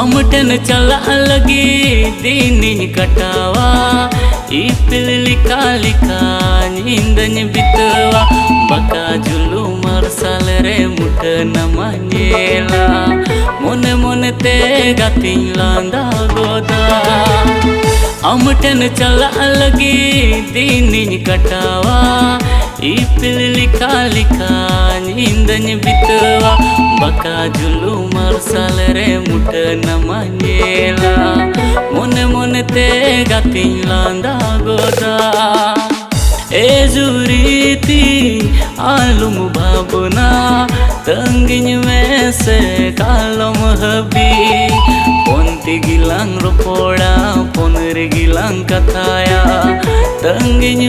अमटन चला लगी दीनी कटावा इपिल लिका लिका नींदन बितवा बका जुलू मरसाल रे मुठ नमनेला मोने मोने ते गति लांदा गोदा अमटन चला लगी दीनी कटावा इपिल लिका लिका नींदन बितवा बका जुलू मरसाल रे मुठ नमनेला मोने मोने ते गति लांदा गोदा ए जुरीती आलुम भावना तंगिन में से कालम हबी ponti gilang ropoda ponere gilang kataya tangginya